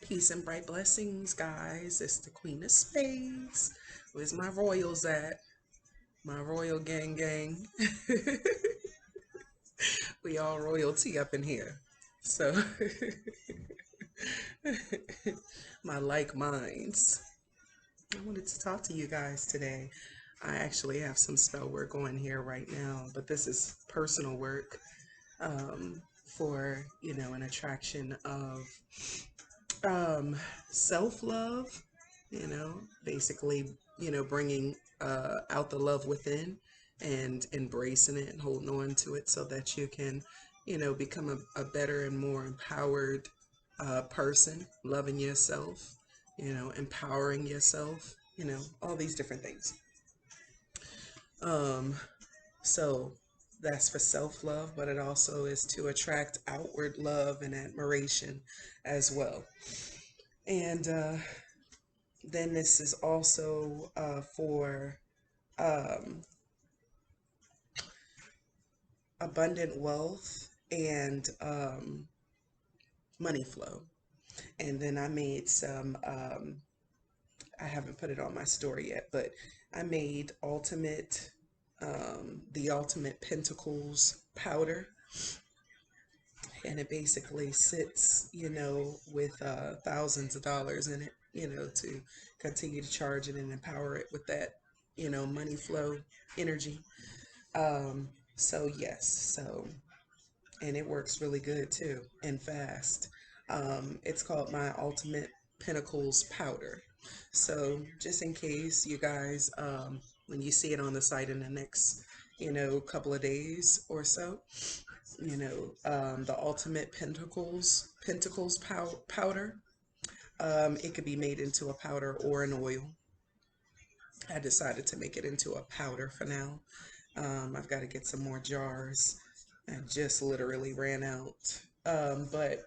Peace and bright blessings, guys. It's the Queen of Spades. Where's my royals at? My royal gang. We all royalty up in here. So, my like minds. I wanted to talk to you guys today. I actually have some spell work on here right now, but this is personal work for, an attraction of self love, basically, bringing out the love within and embracing it and holding on to it so that you can, become a better and more empowered person, loving yourself, empowering yourself, all these different things. Um, so that's for self love, but it also is to attract outward love and admiration as well. And then this is also for um, abundant wealth and money flow. And then I made some, I haven't put it on my story yet, but I made the ultimate Pentacles powder. And it basically sits, with thousands of dollars in it, to continue to charge it and empower it with that, money flow energy. So yes, and it works really good too and fast. It's called my Ultimate Pentacles Powder. So just in case you guys, when you see it on the site in the next, couple of days or so, the Ultimate Powder. It could be made into a powder or an oil. I decided to make it into a powder for now. I've got to get some more jars. I just literally ran out. But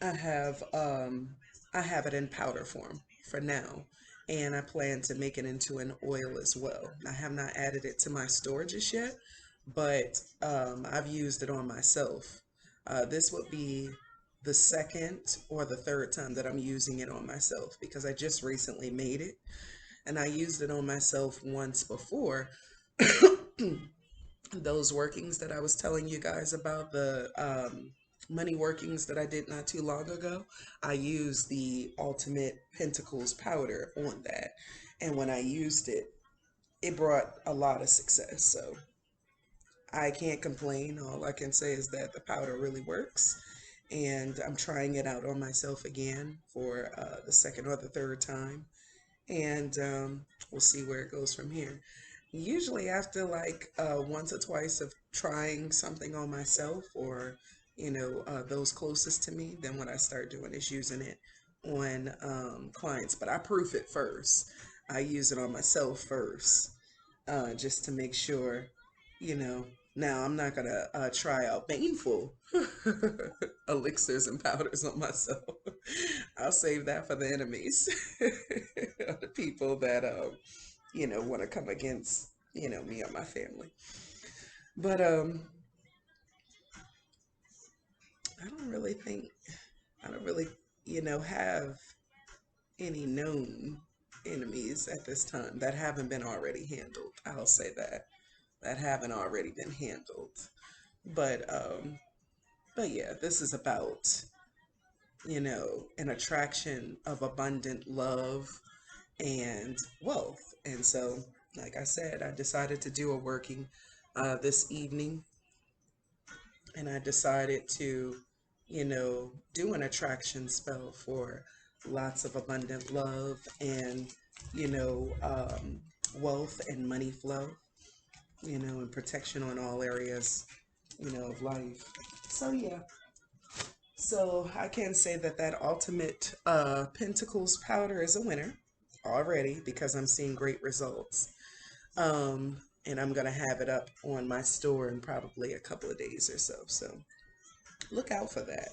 I have I have it in powder form for now, and I plan to make it into an oil as well. I have not added it to my store just yet, but I've used it on myself. This would be the second or the third time that I'm using it on myself because I just recently made it and I used it on myself once before. Those workings that I was telling you guys about, the money workings that I did not too long ago, I used the Ultimate Pentacles powder on that. And when I used it, it brought a lot of success. So I can't complain. All I can say is that the powder really works. And I'm trying it out on myself again for the second or the third time. And we'll see where it goes from here. Usually after like once or twice of trying something on myself or, those closest to me, then what I start doing is using it on clients. But I proof it first. I use it on myself first, just to make sure, you know. Now, I'm not going to try out painful elixirs and powders on myself. I'll save that for the enemies, the people that, want to come against, me or my family. But I don't really think, I don't really, have any known enemies at this time that haven't been already handled. I'll say that haven't already been handled. But um, but yeah, this is about, an attraction of abundant love and wealth. And so, like I said, I decided to do a working this evening, and I decided to, do an attraction spell for lots of abundant love and, wealth and money flow, and protection on all areas, of life. So, yeah. So I can say that that ultimate Pentacles powder is a winner already because I'm seeing great results. And I'm gonna have it up on my store in probably a couple of days or so. So look out for that.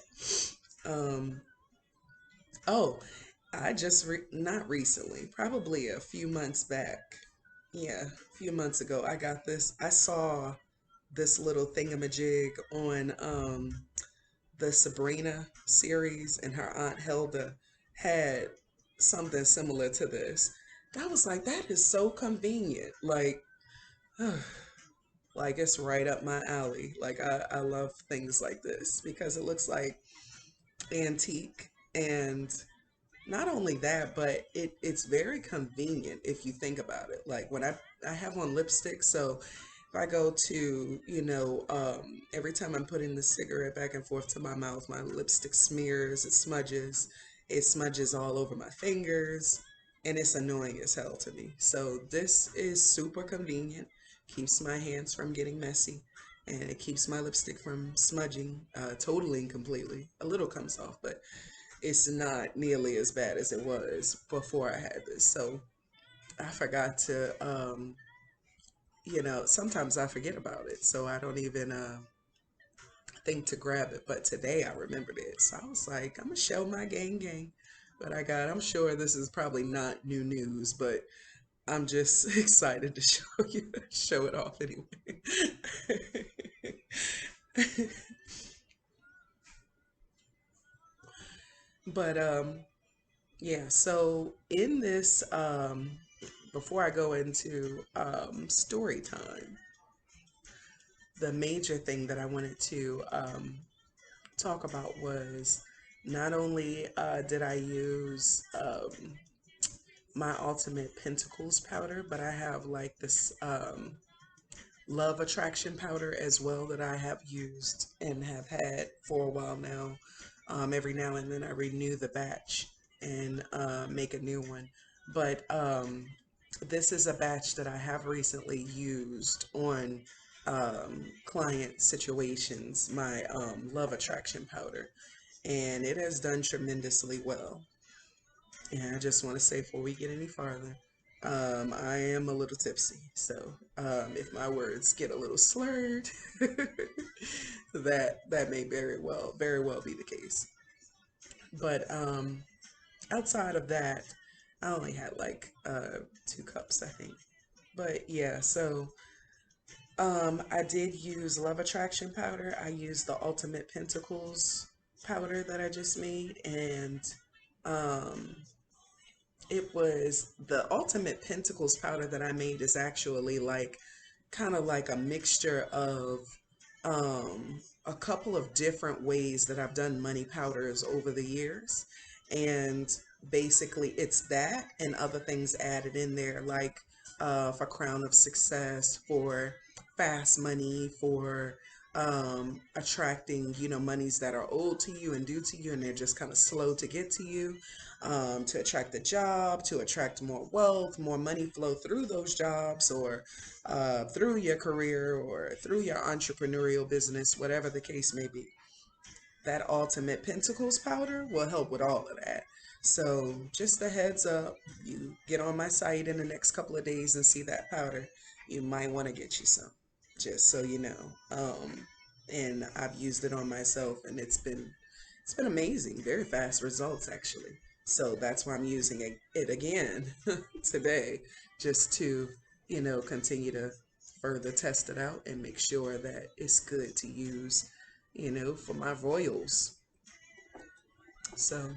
Um, oh, I just not recently, probably a few months back. Yeah, a few months ago, I got this. I saw this little thingamajig on the Sabrina series, and her aunt Helga. had something similar to this. I was like, that is so convenient. Like it's right up my alley. Like I love things like this because it looks like antique, and not only that, but it's very convenient if you think about it. Like when I have on lipstick, so if I go to, every time I'm putting the cigarette back and forth to my mouth, my lipstick smears, it smudges all over my fingers, and it's annoying as hell to me. So this is super convenient, keeps my hands from getting messy, and it keeps my lipstick from smudging totally and completely. A little comes off, but it's not nearly as bad as it was before I had this. So I forgot to, sometimes I forget about it. So I don't even think to grab it. But today I remembered it. So I was like, I'm going to show my gang. But I'm sure this is probably not new news, but I'm just excited to show it off anyway. But yeah, so in this, before I go into story time, the major thing that I wanted to talk about was not only did I use my Ultimate Pentacles powder, but I have like this Love Attraction powder as well that I have used and have had for a while now. Every now and then I renew the batch and make a new one. But this is a batch that I have recently used on client situations, my Love Attraction powder, and it has done tremendously well. And I just want to say before we get any farther, I am a little tipsy, so if my words get a little slurred, that may very well be the case. But outside of that, I only had like 2 cups, I think. But yeah, so I did use Love Attraction powder. I used the Ultimate Pentacles powder that I just made, and um, it was the Ultimate Pentacles powder that I made is actually like kind of like a mixture of a couple of different ways that I've done money powders over the years. And basically, it's that and other things added in there, like for Crown of Success, for fast money, for attracting, monies that are owed to you and due to you, and they're just kind of slow to get to you, to attract the job, to attract more wealth, more money flow through those jobs, or through your career, or through your entrepreneurial business, whatever the case may be. That Ultimate Pentacles powder will help with all of that. So just a heads up, you get on my site in the next couple of days and see that powder, you might want to get you some, just so you know. And I've used it on myself, and it's been amazing, very fast results actually. So that's why I'm using it again today, just to continue to further test it out and make sure that it's good to use, for my royals. So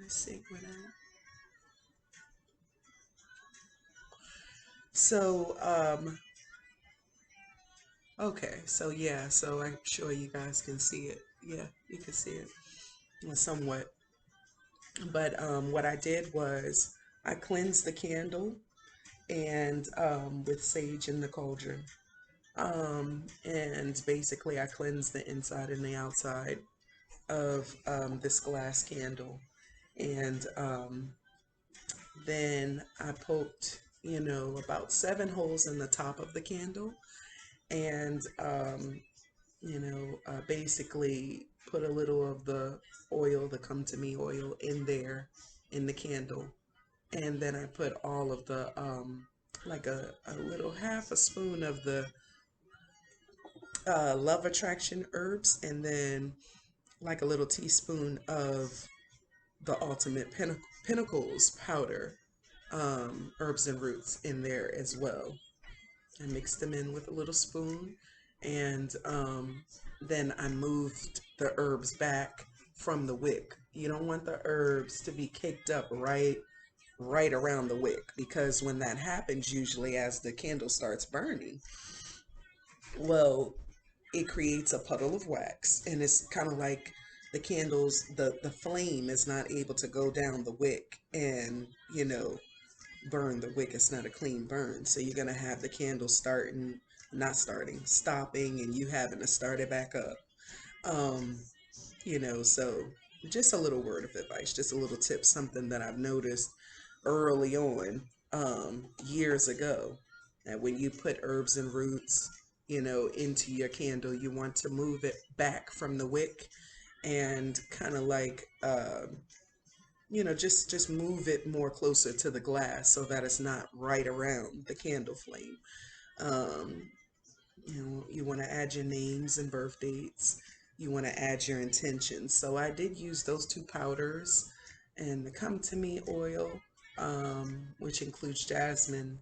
let's see what I. So okay, so yeah, so I'm sure you guys can see it. Yeah, you can see it somewhat. But what I did was I cleansed the candle and with sage in the cauldron. And basically I cleansed the inside and the outside of this glass candle. And then I poked, about 7 holes in the top of the candle, and basically put a little of the oil, the Come to Me oil, in there in the candle. And then I put all of the, like a little half a spoon of the Love Attraction herbs, and then like a little teaspoon of the Ultimate Pentacles powder, herbs and roots in there as well. I mixed them in with a little spoon, And then I moved the herbs back from the wick. You don't want the herbs to be caked up right around the wick, because when that happens, usually as the candle starts burning, well, it creates a puddle of wax, and it's kind of like the flame is not able to go down the wick and burn the wick. It's not a clean burn, so you're going to have the candle stopping, and you having to start it back up. um so just a little word of advice, just a little tip, something that I've noticed early on, years ago, that when you put herbs and roots, into your candle, you want to move it back from the wick, and kind of like, just move it more closer to the glass so that it's not right around the candle flame. Um, you want to add your names and birth dates. You want to add your intentions. So I did use those two powders and the Come to Me oil, which includes jasmine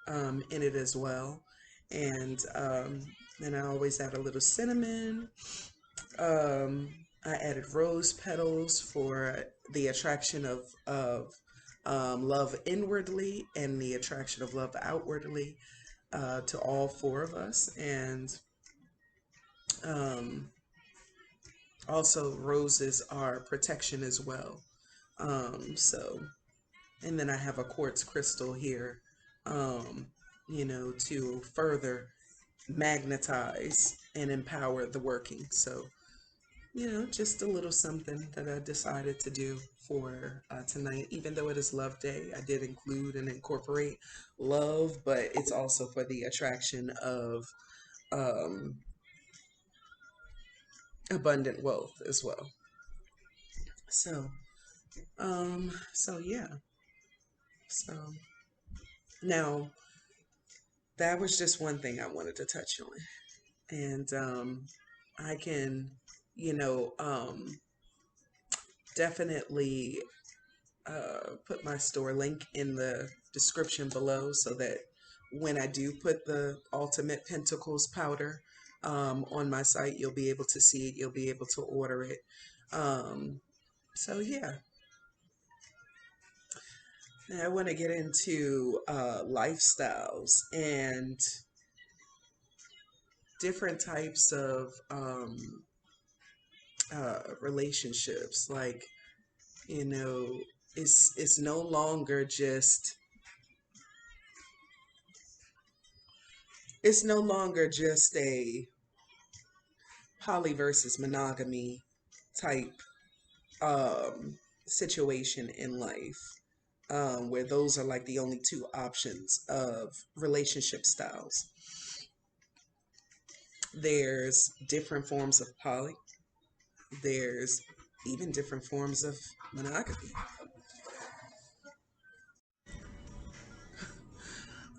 in it as well. And then I always add a little cinnamon. Um, I added rose petals for the attraction of love inwardly and the attraction of love outwardly, to all four of us. And um, also, roses are protection as well. So, and then I have a quartz crystal here, um, to further magnetize and empower the working. So, just a little something that I decided to do for tonight. Even though it is Love Day, I did include and incorporate love, but it's also for the attraction of um, abundant wealth as well. So, so yeah. So now that was just one thing I wanted to touch on, and I can, you know, um, definitely put my store link in the description below, so that when I do put the Ultimate Pentacles powder on my site, you'll be able to see it. You'll be able to order it. So yeah, now I want to get into lifestyles and different types of relationships. Like, you know, it's no longer just a poly versus monogamy type situation in life, where those are like the only two options of relationship styles. There's different forms of poly. There's even different forms of monogamy.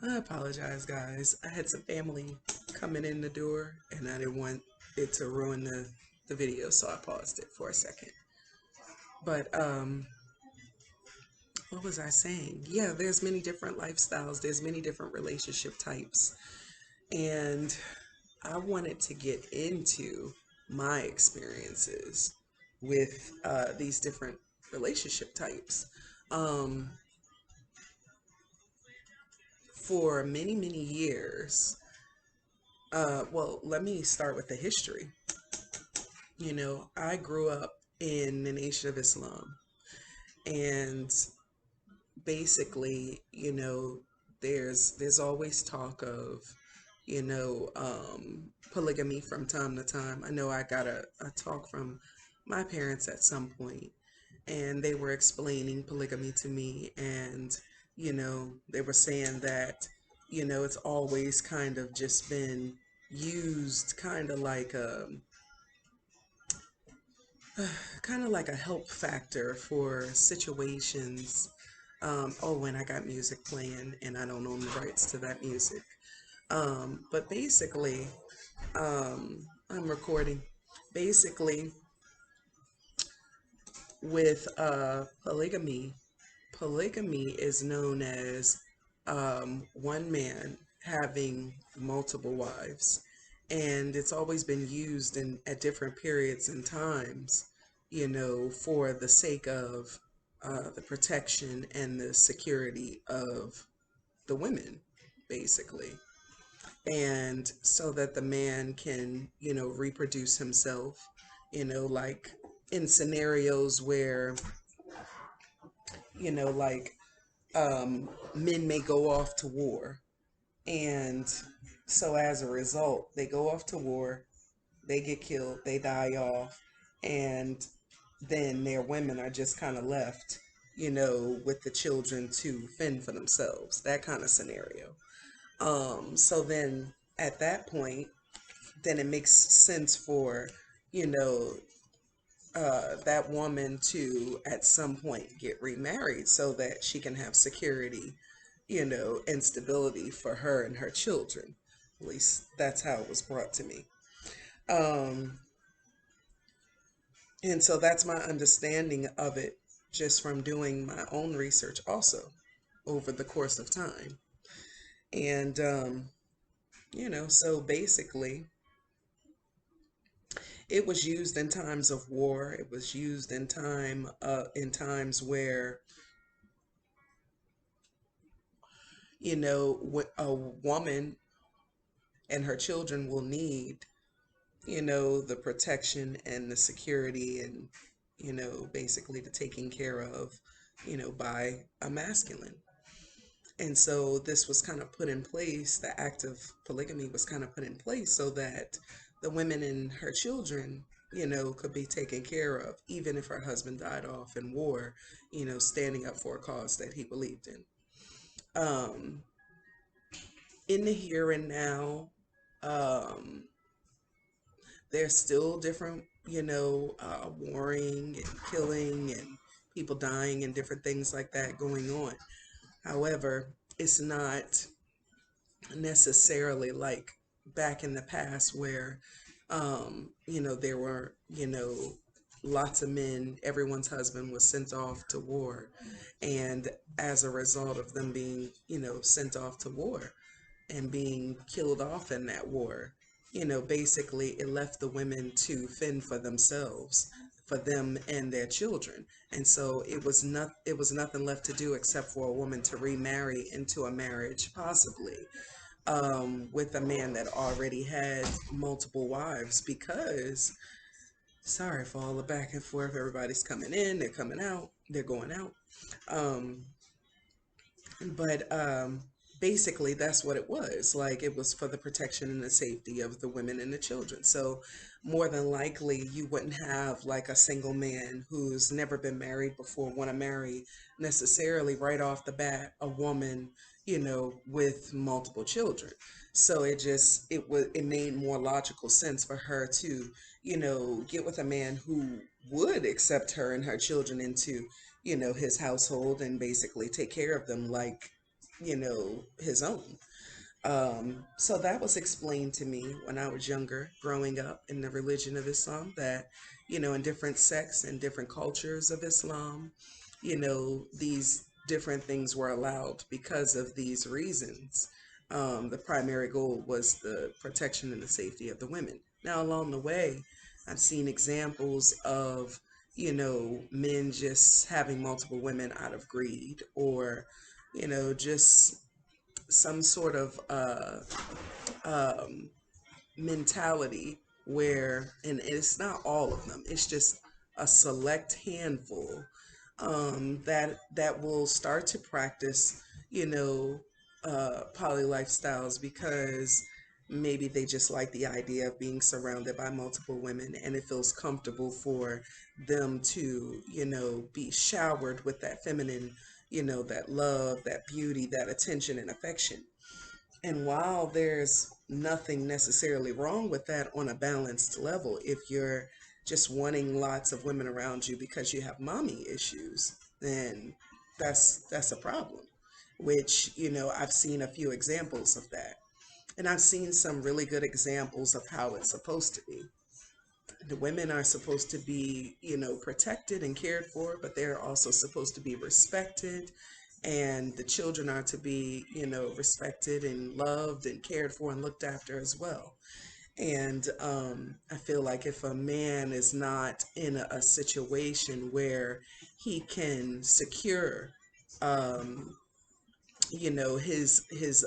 I apologize, guys. I had some family coming in the door, and I didn't want it to ruin the video, so I paused it for a second. But what was I saying? Yeah, there's many different lifestyles. There's many different relationship types, and I wanted to get into my experiences with these different relationship types. Um, for many, many years, well, let me start with the history. I grew up in the Nation of Islam, and basically, there's always talk of, polygamy from time to time. I know I got a talk from my parents at some point, and they were explaining polygamy to me, and they were saying that it's always kind of just been used kind of like a help factor for situations. Oh, and I got music playing, and I don't own the rights to that music. But basically, I'm recording. Basically, with polygamy is known as one man having multiple wives. And it's always been used in at different periods and times, you know, for the sake of the protection and the security of the women, basically. And so that the man can, you know, reproduce himself, you know, like in scenarios where, you know, like men may go off to war. And so as a result, they go off to war, they get killed, they die off, and then their women are just kind of left, you know, with the children to fend for themselves, that kind of scenario. So then at that point, then it makes sense for, you know, that woman to at some point get remarried so that she can have security, you know, and stability for her and her children. At least that's how it was brought to me. Um, and so that's my understanding of it just from doing my own research also over the course of time. And, you know, so basically, it was used in times of war. It was used in times where, you know, a woman and her children will need, you know, the protection and the security and, you know, basically the taking care of, you know, by a masculine. And so this was kind of put in place, the act of polygamy was kind of put in place so that the women and her children, you know, could be taken care of, even if her husband died off in war, you know, standing up for a cause that he believed in. Um, in the here and now, um, there's still different, you know, warring and killing and people dying and different things like that going on. However, it's not necessarily like back in the past where, you know, there were, you know, lots of men, everyone's husband was sent off to war. And as a result of them being, you know, sent off to war, and being killed off in that war. You know, basically, it left the women to fend for themselves, for them and their children. And so it was nothing left to do except for a woman to remarry into a marriage, possibly with a man that already had multiple wives. Because, sorry for all the back and forth, everybody's coming in, they're coming out, they're going out. Um, but basically, that's what it was. Like, it was for the protection and the safety of the women and the children. So, more than likely, you wouldn't have like a single man who's never been married before want to marry necessarily right off the bat a woman, you know, with multiple children. So it made more logical sense for her to, you know, get with a man who would accept her and her children into, you know, his household and basically take care of them like, you know, his own. So that was explained to me when I was younger, growing up in the religion of Islam, that, you know, in different sects and different cultures of Islam, you know, these different things were allowed because of these reasons. The primary goal was the protection and the safety of the women. Now, along the way, I've seen examples of, you know, men just having multiple women out of greed or, you know, just some sort of um, mentality where, and it's not all of them, it's just a select handful that will start to practice, you know, poly lifestyles because maybe they just like the idea of being surrounded by multiple women and it feels comfortable for them to, you know, be showered with that feminine, you know, that love, that beauty, that attention and affection. And while there's nothing necessarily wrong with that on a balanced level, if you're just wanting lots of women around you because you have mommy issues, then that's a problem. Which, you know, I've seen a few examples of that. And I've seen some really good examples of how it's supposed to be. The women are supposed to be, you know, protected and cared for, but they're also supposed to be respected. And the children are to be, you know, respected and loved and cared for and looked after as well. And I feel like if a man is not in a situation where he can secure, um, his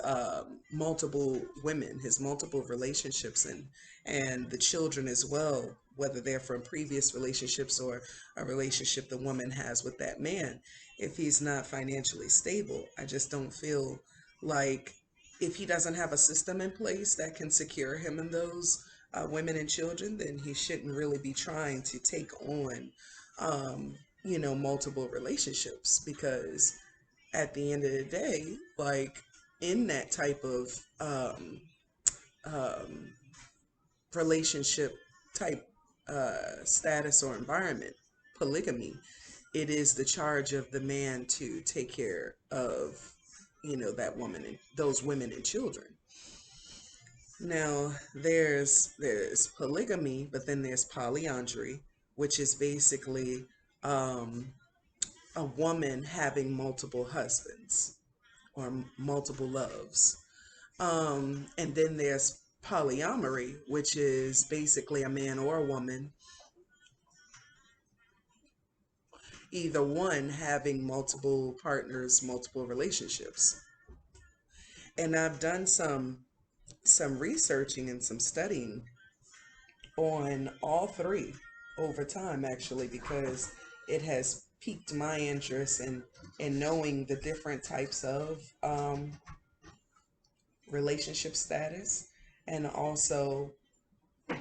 multiple women, his multiple relationships, and the children as well, whether they're from previous relationships or a relationship the woman has with that man, if he's not financially stable, I just don't feel like, if he doesn't have a system in place that can secure him and those women and children, then he shouldn't really be trying to take on um, multiple relationships, because at the end of the day, like, in that type of um, relationship type status or environment, polygamy, it is the charge of the man to take care of, that woman and those women and children. Now, there's polygamy, but then there's polyandry, which is basically um, a woman having multiple husbands or multiple loves. And then there's polyamory, which is basically a man or a woman, either one having multiple partners, multiple relationships. And I've done some researching and some studying on all three over time, actually, because it has piqued my interest in knowing the different types of relationship status, and also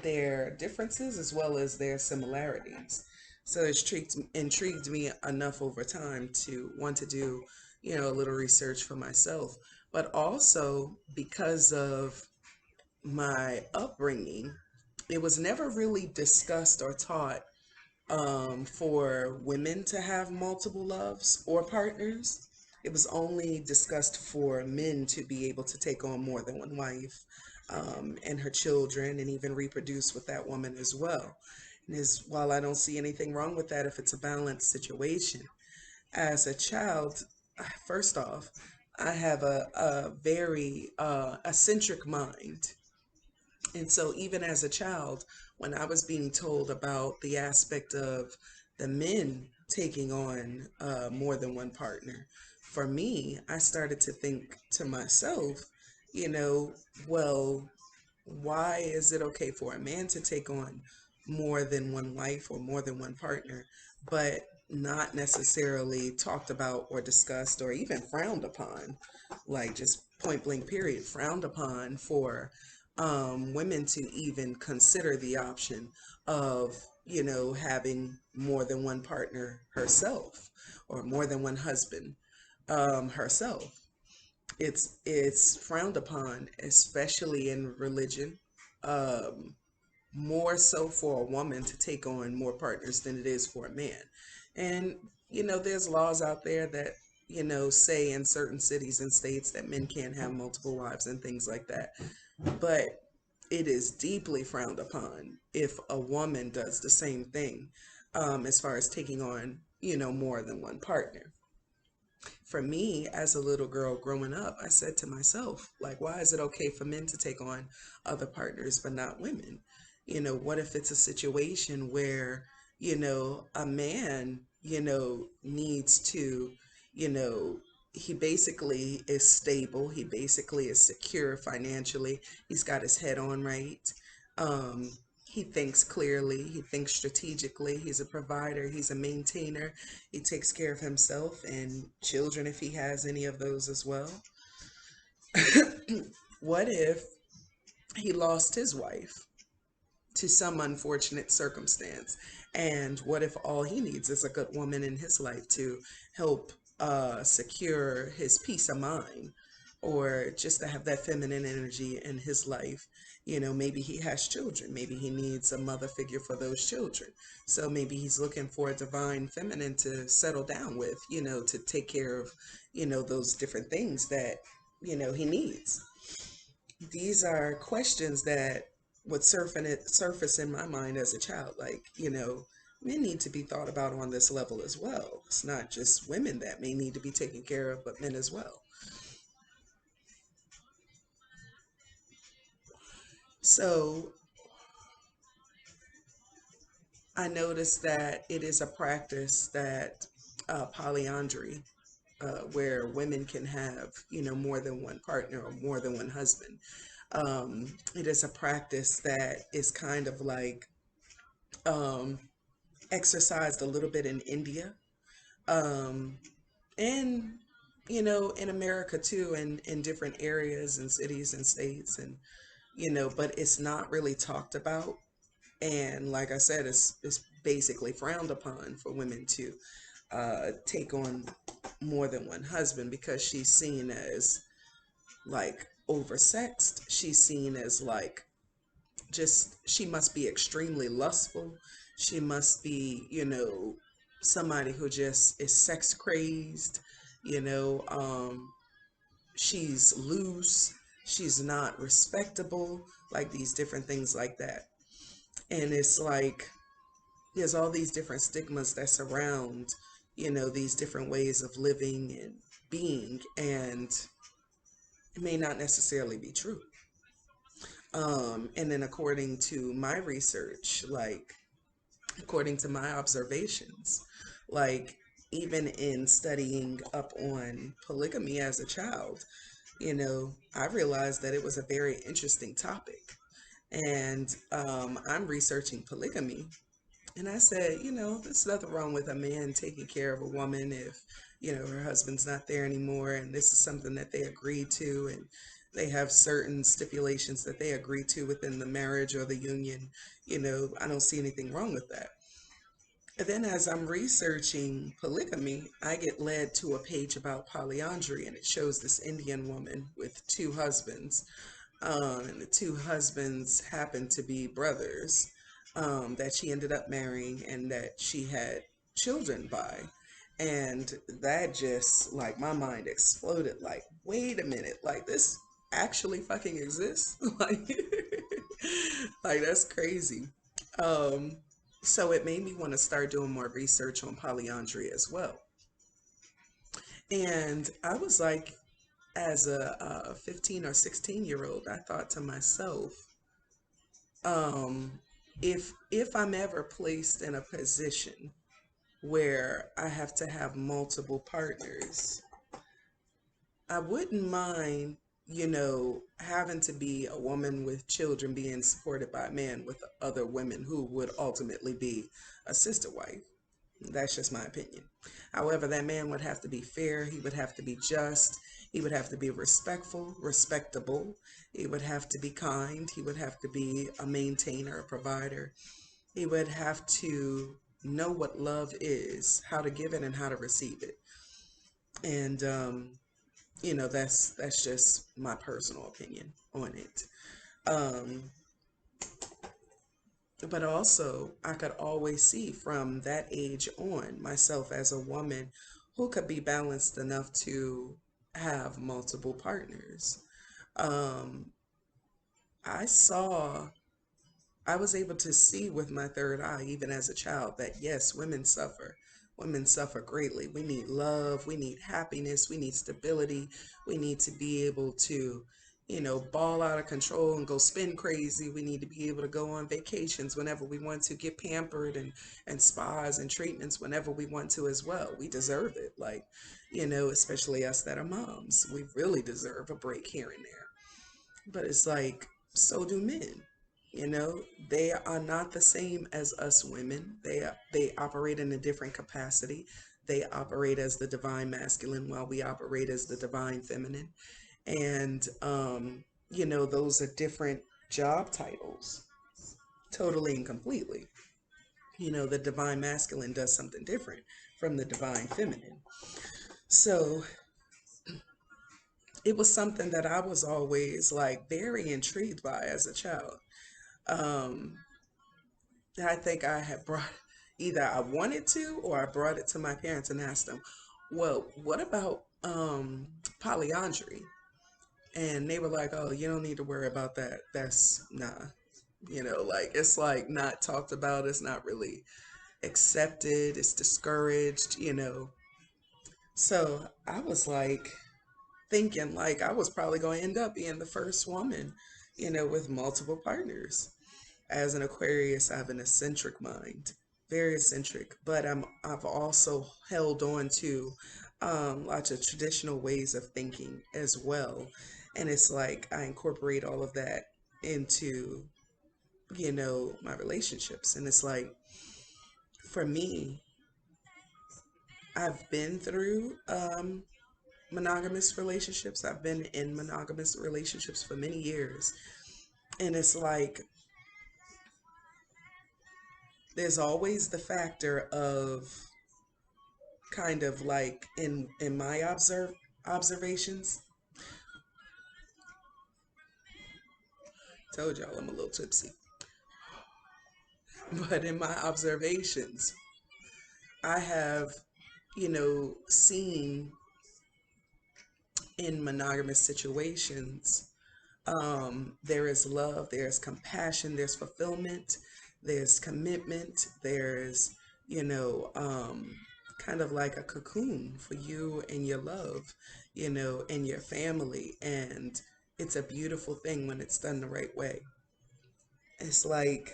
their differences as well as their similarities. So it's intrigued me enough over time to want to do, a little research for myself. But also because of my upbringing, it was never really discussed or taught for women to have multiple loves or partners. It was only discussed for men to be able to take on more than one wife, and her children, and even reproduce with that woman as well. And while I don't see anything wrong with that if it's a balanced situation, as a child, first off, I have a very eccentric mind. And so, even as a child, when I was being told about the aspect of the men taking on more than one partner, for me, I started to think to myself, you know, well, why is it okay for a man to take on more than one wife or more than one partner, but not necessarily talked about or discussed or even frowned upon, like just point blank period, frowned upon for women to even consider the option of, having more than one partner herself or more than one husband herself. It's frowned upon, especially in religion, um, more so for a woman to take on more partners than it is for a man. And there's laws out there that say in certain cities and states that men can't have multiple wives and things like that. But it is deeply frowned upon if a woman does the same thing, as far as taking on more than one partner. For me, as a little girl growing up, I said to myself, like, why is it okay for men to take on other partners but not women? What if it's a situation where, a man, needs to, you know, he basically is stable, he basically is secure financially, he's got his head on right. Um, he thinks clearly, he thinks strategically, he's a provider, he's a maintainer, he takes care of himself and children if he has any of those as well. What if he lost his wife to some unfortunate circumstance? And what if all he needs is a good woman in his life to help secure his peace of mind, or just to have that feminine energy in his life? Maybe he has children. Maybe he needs a mother figure for those children. So maybe he's looking for a divine feminine to settle down with, to take care of, those different things that, he needs. These are questions that would surface in my mind as a child. Like, men need to be thought about on this level as well. It's not just women that may need to be taken care of, but men as well. So I noticed that it is a practice that polyandry, where women can have, more than one partner or more than one husband. It is a practice that is kind of like um, exercised a little bit in India, um, and in America too, and in different areas and cities and states, and but it's not really talked about. And like I said, it's basically frowned upon for women to take on more than one husband, because she's seen as like oversexed. She's seen as like, just, she must be extremely lustful. She must be, somebody who just is sex crazed. You know, she's loose. She's not respectable. Like these different things like that. And it's like there's all these different stigmas that surround, these different ways of living and being, and it may not necessarily be true. And then according to my research, like according to my observations, like even in studying up on polygamy as a child, I realized that it was a very interesting topic. And I'm researching polygamy. And I said, there's nothing wrong with a man taking care of a woman if, her husband's not there anymore. And this is something that they agreed to. And they have certain stipulations that they agree to within the marriage or the union. I don't see anything wrong with that. And then as I'm researching polygamy, I get led to a page about polyandry, and it shows this Indian woman with two husbands. And the two husbands happened to be brothers, that she ended up marrying and that she had children by. And that just, like, my mind exploded. Like, wait a minute, like, this actually fucking exists? Like that's crazy. Um, so it made me want to start doing more research on polyandry as well. And I was like, as a 15 or 16-year old, I thought to myself, um, if I'm ever placed in a position where I have to have multiple partners, I wouldn't mind, having to be a woman with children being supported by a man with other women who would ultimately be a sister wife. That's just my opinion. However, that man would have to be fair. He would have to be just. He would have to be respectful, respectable. He would have to be kind. He would have to be a maintainer, a provider. He would have to know what love is, how to give it and how to receive it. And that's just my personal opinion on it. Um, but also, I could always see from that age on myself as a woman who could be balanced enough to have multiple partners. Um, I saw, I was able to see with my third eye, even as a child, that yes, women suffer. Women suffer greatly. We need love. We need happiness. We need stability. We need to be able to, ball out of control and go spin crazy. We need to be able to go on vacations whenever we want to, get pampered, and spas and treatments whenever we want to as well. We deserve it. Like, especially us that are moms, we really deserve a break here and there. But it's like, so do men. You know, they are not the same as us women. They operate in a different capacity. They operate as the divine masculine while we operate as the divine feminine. And those are different job titles, totally and completely. The divine masculine does something different from the divine feminine. So it was something that I was always like very intrigued by as a child. Um, I think I had brought, either I wanted to or I brought it to my parents and asked them, well, what about polyandry? And they were like, oh, you don't need to worry about that. That's nah. Like it's like not talked about. It's not really accepted. It's discouraged. So I was like thinking like I was probably going to end up being the first woman, with multiple partners. As an Aquarius, I have an eccentric mind, very eccentric, but I've also held on to lots of traditional ways of thinking as well. And it's like I incorporate all of that into, my relationships. And it's like, for me, I've been through monogamous relationships. I've been in monogamous relationships for many years. And it's like there's always the factor of kind of like in my observations. Told y'all I'm a little tipsy. But in my observations, I have, seen in monogamous situations, there is love, there's compassion, there's fulfillment, there's commitment, there's, you know, um, kind of like a cocoon for you and your love, and your family. And it's a beautiful thing when it's done the right way. It's like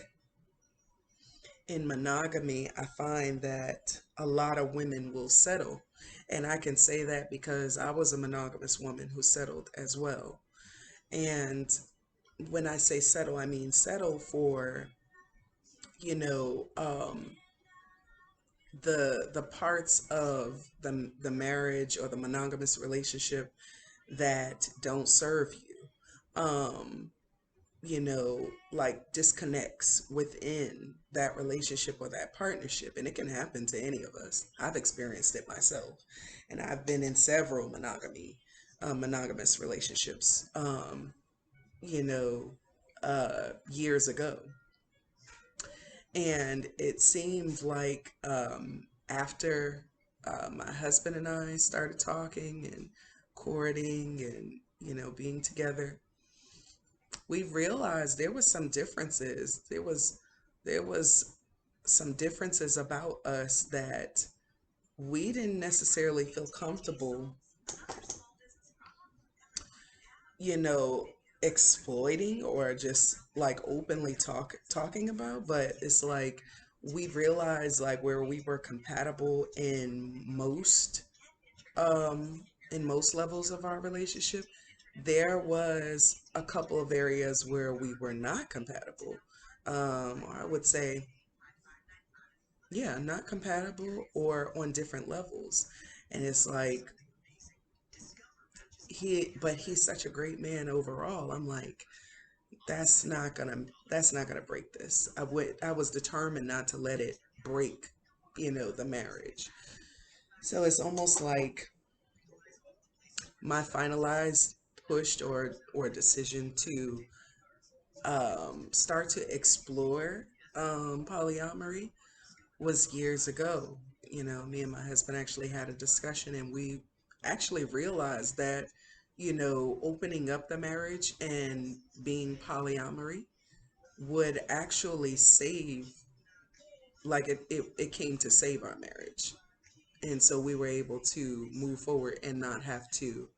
in monogamy, I find that a lot of women will settle. And I can say that because I was a monogamous woman who settled as well. And when I say settle, I mean settle for, you know, um, the parts of the marriage or the monogamous relationship that don't serve you. Like disconnects within that relationship or that partnership. And it can happen to any of us. I've experienced it myself. And I've been in several monogamous relationships, you know, years ago. And it seemed like after my husband and I started talking and courting and, being together, we realized there was some differences. There was some differences about us that we didn't necessarily feel comfortable, you know, exploiting or just like openly talking about. But it's like we realized like where we were compatible in most levels of our relationship, there was a couple of areas where we were not compatible. Or I would say, yeah, not compatible or on different levels. And it's like but he's such a great man overall. I'm like, that's not gonna break this. I was determined not to let it break, the marriage. So it's almost like my finalized push or decision to start to explore polyamory was years ago. Me and my husband actually had a discussion, and we actually realized that, opening up the marriage and being polyamory would actually save, like it came to save our marriage. And so we were able to move forward and not have to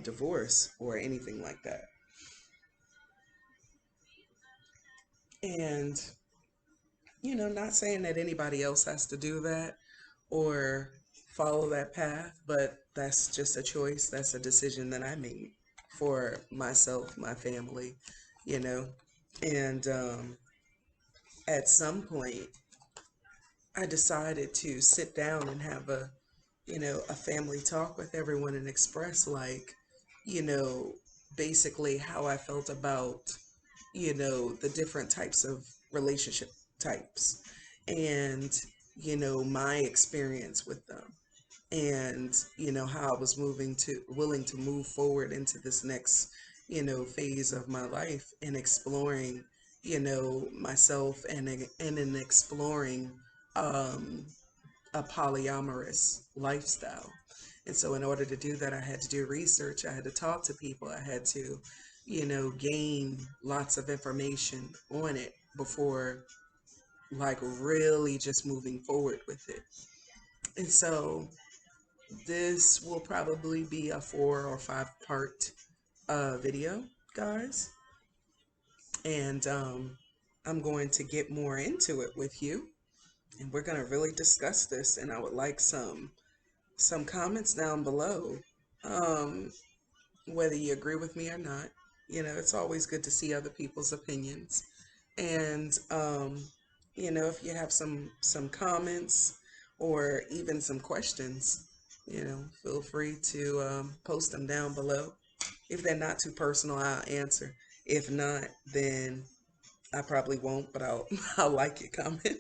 divorce or anything like that. And, not saying that anybody else has to do that or follow that path, but that's just a choice. That's a decision that I made for myself, my family, you know. And at some point, I decided to sit down and have a family talk with everyone and express, like, you know, basically how I felt about, the different types of relationship types and, my experience with them and, how I was willing to move forward into this next, phase of my life and exploring, myself and in exploring, um, a polyamorous lifestyle. And so, in order to do that, I had to do research. I had to talk to people. I had to, gain lots of information on it before, like, really just moving forward with it. And so, this will probably be a 4 or 5 part video, guys. And I'm going to get more into it with you, and we're going to really discuss this. And I would like some comments down below, um, whether you agree with me or not. You know, it's always good to see other people's opinions. And you know, if you have some comments or even some questions, you know, feel free to post them down below. If they're not too personal, I'll answer. If not, then I probably won't, but I'll I'll like your comment.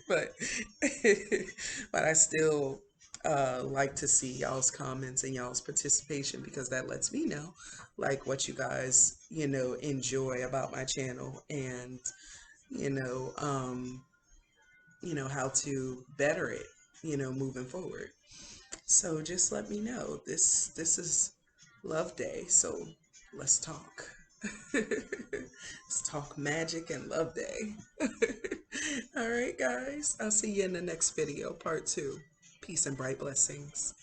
but but I still like to see y'all's comments and y'all's participation, because that lets me know like what you guys, you know, enjoy about my channel, and you know, how to better it, you know, moving forward. So just let me know. This is Love Day, so let's talk. Let's talk magic and Love Day. All right, guys. I'll see you in the next video, part 2. Peace and bright blessings.